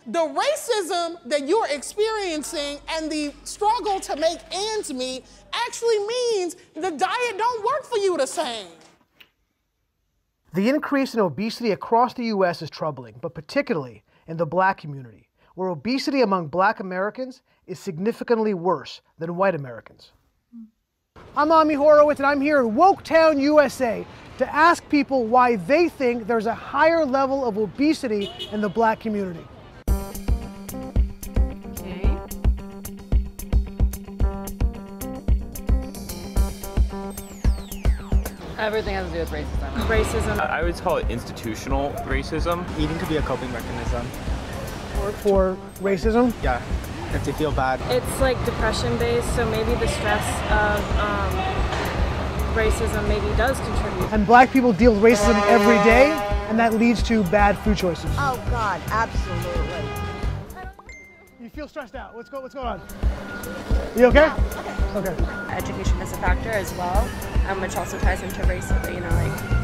the racism that you're experiencing and the struggle to make ends meet actually means the diet don't work for you the same. The increase in obesity across the U.S. is troubling, but particularly in the Black community, where obesity among Black Americans is significantly worse than white Americans. I'm Ami Horowitz, and I'm here in Woketown, USA, to ask people why they think there's a higher level of obesity in the Black community. Okay. Everything has to do with racism. I would call it institutional racism. Eating could be a coping mechanism. For racism? Yeah, if they feel bad. It's like depression based, so maybe the stress of racism maybe does contribute. And Black people deal with racism every day, and that leads to bad food choices. Oh God, absolutely. You feel stressed out. What's going on? You okay? Okay. Education is a factor as well, which also ties into racism,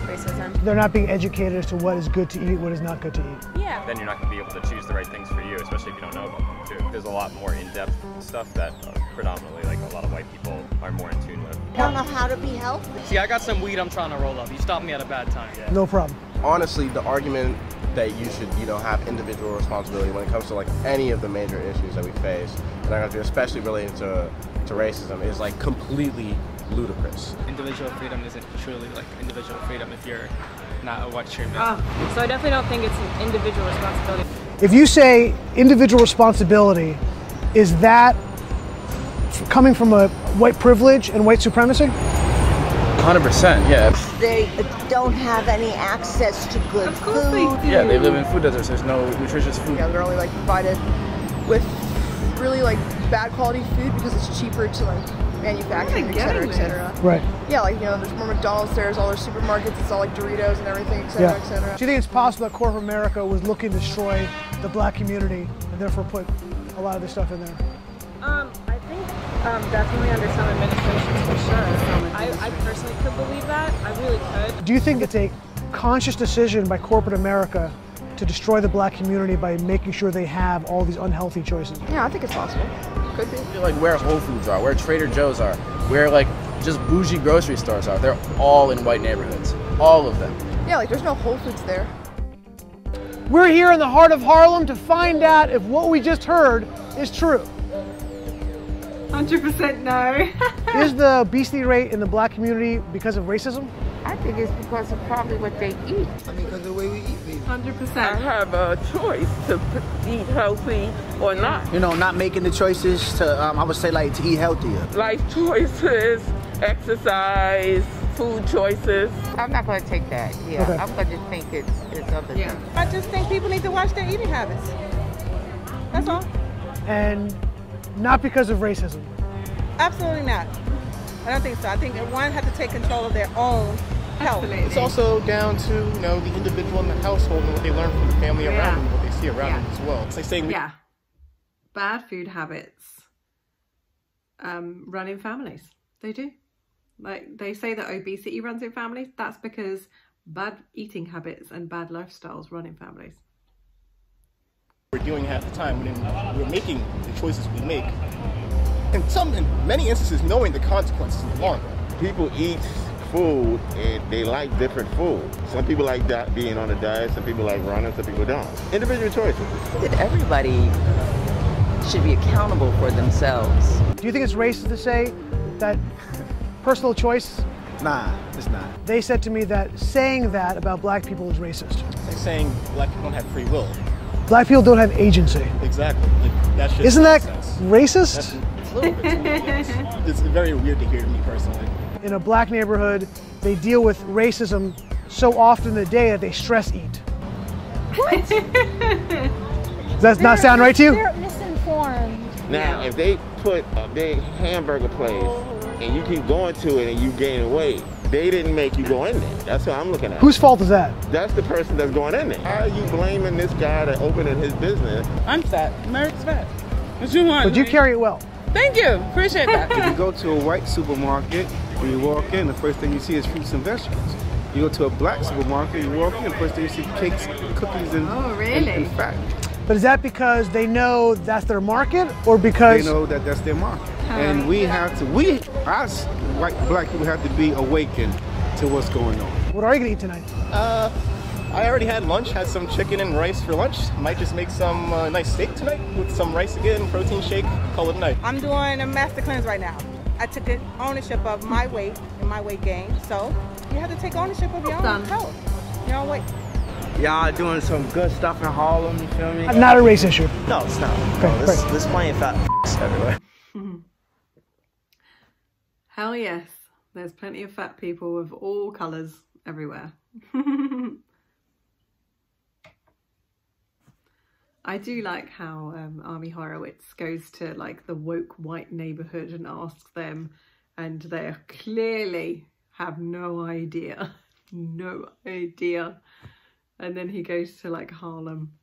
racism. They're not being educated as to what is good to eat, what is not good to eat. Yeah. Then you're not going to be able to choose the right things for you, especially if you don't know about them too. There's a lot more in-depth stuff that predominantly a lot of white people are more in tune with. I don't know how to be healthy. See, I got some weed I'm trying to roll up. You stopped me at a bad time. Yeah. No problem. Honestly, the argument that you should, have individual responsibility when it comes to any of the major issues that we face, and especially related to racism, is completely ludicrous. Individual freedom isn't truly individual freedom if you're not a white extremist. So I definitely don't think it's an individual responsibility. If you say individual responsibility, is that coming from a white privilege and white supremacy? 100%, yeah. They don't have any access to good food. Yeah, they live in food deserts. There's no nutritious food. Yeah, they're only provided with really bad quality food because it's cheaper to manufacture, et cetera, et cetera. Right. Yeah, there's more McDonald's, there's all their supermarkets, it's all Doritos and everything, et cetera, et cetera. Do you think it's possible that corporate America was looking to destroy the Black community and therefore put a lot of this stuff in there? I think definitely under some administrations for sure. I personally could believe that. I really could. Do you think it's a conscious decision by corporate America to destroy the Black community by making sure they have all these unhealthy choices? Yeah, I think it's possible. Could be. Where Whole Foods are, where Trader Joe's are, where just bougie grocery stores are. They're all in white neighborhoods. All of them. Yeah, there's no Whole Foods there. We're here in the heart of Harlem to find out if what we just heard is true. 100% no. Is the obesity rate in the Black community because of racism? I think it's because of probably what they eat. Because of the way we eat things. 100%. I have a choice to eat healthy or not. Not making the choices to, I would say to eat healthier. Life choices, exercise, food choices. I'm not going to take that. Yeah, okay. I'm going to think it's other things. I just think people need to watch their eating habits. That's all. And not because of racism? Absolutely not. I don't think so. I think everyone has to take control of their own health. Absolutely. It's also down to the individual in the household and what they learn from the family around them, what they see around them as well. It's like saying bad food habits run in families. They do. They say that obesity runs in families. That's because bad eating habits and bad lifestyles run in families. We're doing half the time when we're making the choices we make. In many instances, knowing the consequences in the long run. People eat food and they like different food. Some people like being on a diet, some people like running, some people don't. Individual choices. That everybody should be accountable for themselves. Do you think it's racist to say that personal choice? Nah, it's not. They said to me that saying that about Black people is racist. It's like saying Black people don't have free will. Black people don't have agency. Exactly. That's just Isn't that nonsense. Racist? It's a little bit too much, yes. It's very weird to hear to me personally. In a Black neighborhood, they deal with racism so often in the day that they stress eat. What? Does that not sound right to you? They're misinformed. Now, if they put a big hamburger place and you keep going to it and you gain weight, they didn't make you go in there. That's what I'm looking at. Whose fault is that? That's the person that's going in there. How are you blaming this guy that opening his business? I'm fat. America's fat. What you want? But you carry it well. Thank you. Appreciate that. If you go to a white supermarket, when you walk in, the first thing you see is fruits and vegetables. You go to a Black supermarket, you walk in, the first thing you see cakes, cookies, and, oh, really? and fat. But is that because they know that's their market, or because they know that that's their market? And we have to, us white black people have to be awakened to what's going on. What are you gonna eat tonight? I already had lunch, had some chicken and rice for lunch. Might just make some nice steak tonight with some rice again, protein shake, call it a night. I'm doing a master cleanse right now. I took ownership of my weight and my weight gain. So you have to take ownership of your own health, your own weight. Y'all doing some good stuff in Harlem, you feel me? Not a race issue. No, it's not. Okay, No, there's plenty of fat everywhere. Hell yes, there's plenty of fat people of all colours everywhere. I do like how Armie Horowitz goes to like the woke white neighbourhood and asks them, and they clearly have no idea. No idea. And then he goes to like Harlem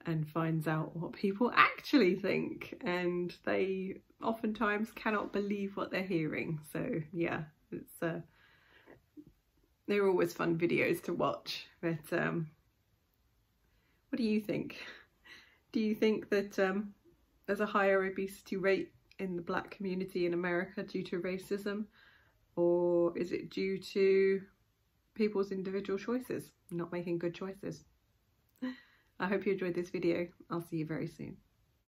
and finds out what people actually think, and they oftentimes cannot believe what they're hearing. So yeah, it's they're always fun videos to watch. But what do you think? Do you think that there's a higher obesity rate in the black community in America due to racism, or is it due to people's individual choices, not making good choices? I hope you enjoyed this video. I'll see you very soon.